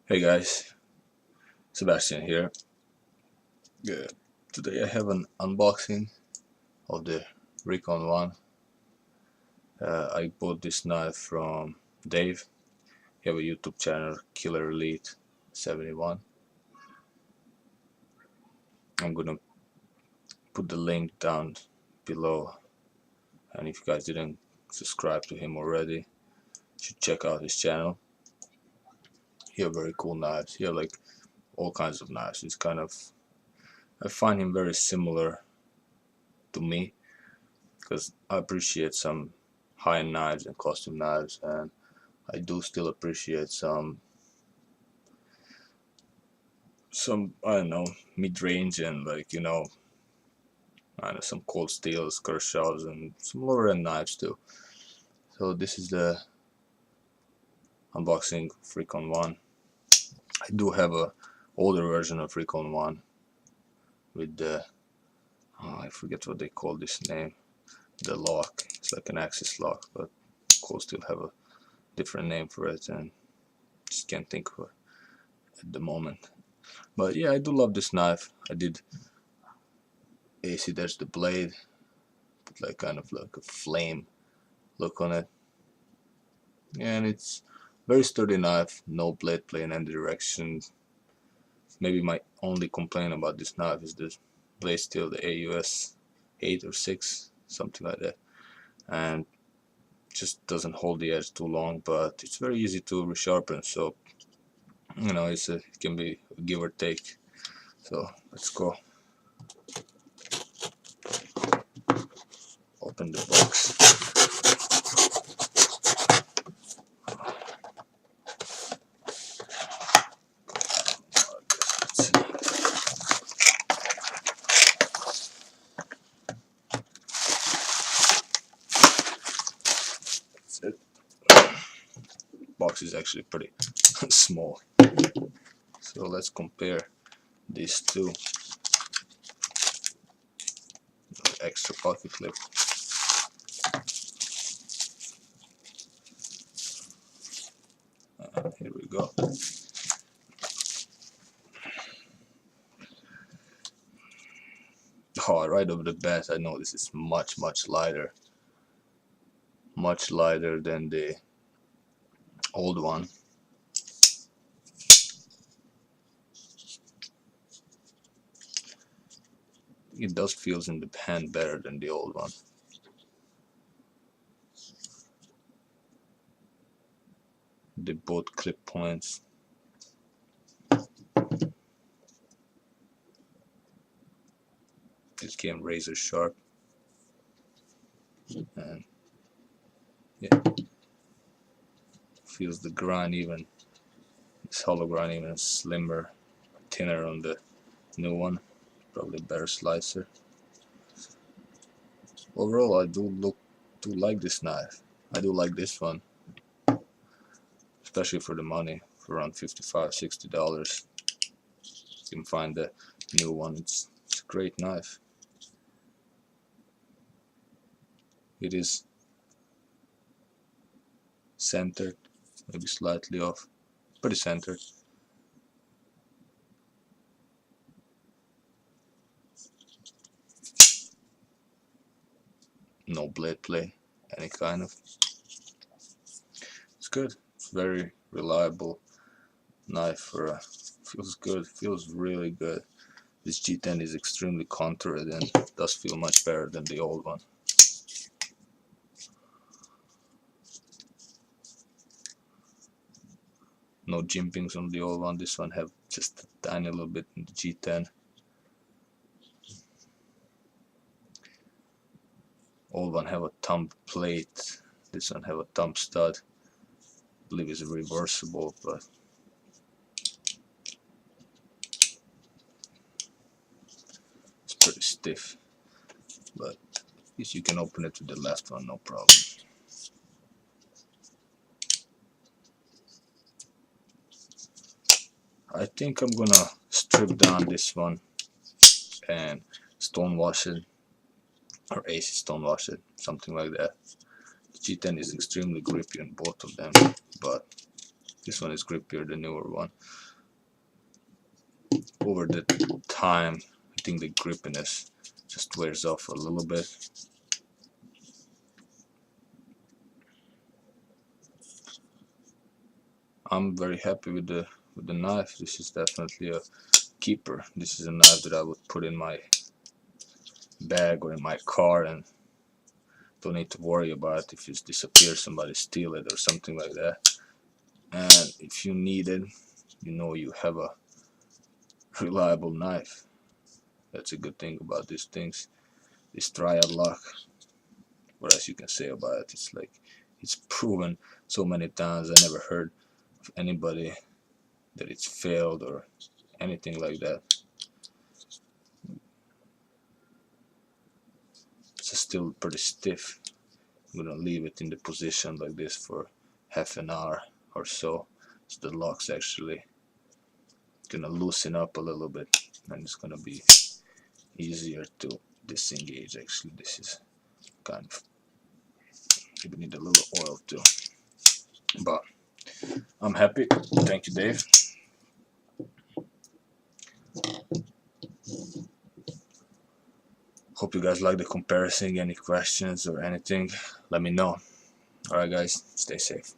Hey guys, Sebastian here. Good. Today I have an unboxing of the Recon 1. I bought this knife from Dave. He have a YouTube channel, Killer Elite 71. I'm gonna put the link down below, and if you guys didn't subscribe to him already, you should check out his channel. He have very cool knives. He have like all kinds of knives. It's kind of, I find him very similar to me because I appreciate some high-end knives and costume knives, and I do still appreciate some I don't know, mid-range and I don't know, some cold steels, Kershaws, and some lower end knives too. So this is the unboxing of Recon 1. I do have a older version of Recon 1 with the I forget what they call this name, the lock. It's like an axis lock, but Cold Steel have a different name for it, and just can't think of it at the moment. But yeah, I do love this knife. I did AC, there's the blade, put like kind of like a flame look on it, and it's very sturdy knife, no blade play in any direction. Maybe my only complaint about this knife is the blade steel, the AUS 8 or 6, something like that, and just doesn't hold the edge too long, but it's very easy to resharpen, so it can be a give or take. So let's go open the box. That's it. Box is actually pretty small, so let's compare these two. Extra pocket clip. Here we go. Oh, right off the bat, I know this is much lighter, much lighter than the old one. It does feels in the hand better than the old one. They both clip points. It came razor sharp, and yeah, feels the grind even. This hollow grind even slimmer, thinner on the new one. Probably better slicer. Overall, I do like this knife. I do like this one, especially for the money, for around $55–60. You can find the new one. It's a great knife. It is centered, maybe slightly off, pretty centered. No blade play, any kind of. It's good. It's very reliable knife for a, feels good, feels really good. This G10 is extremely contoured and does feel much better than the old one. No jimpings on the old one. This one have just a tiny little bit in the G10. Old one have a thumb plate. This one have a thumb stud. I believe it's reversible, but it's pretty stiff. But at least you can open it with the left one, no problem. I think I'm gonna strip down this one and stone wash it, or AC stone wash it, something like that. The G10 is extremely grippy on both of them, but This one is grippier, the newer one. Over the time, I think the grippiness just wears off a little bit. I'm very happy with the knife. This is definitely a keeper. This is a knife that I would put in my bag or in my car and don't need to worry about if it disappears, somebody steal it or something like that. And if you need it, you know you have a reliable knife. That's a good thing about these things. This triad lock, what else you can say about it? It's like, it's proven so many times. I never heard of anybody that it's failed or anything like that. It's still pretty stiff. I'm gonna leave it in the position like this for half an hour or so. So the lock's actually gonna loosen up a little bit and it's gonna be easier to disengage. Actually, this is kind of, you need a little oil too, but I'm happy. Thank you, Dave. Hope you guys like the comparison. Any questions or anything, let me know. Alright guys, stay safe.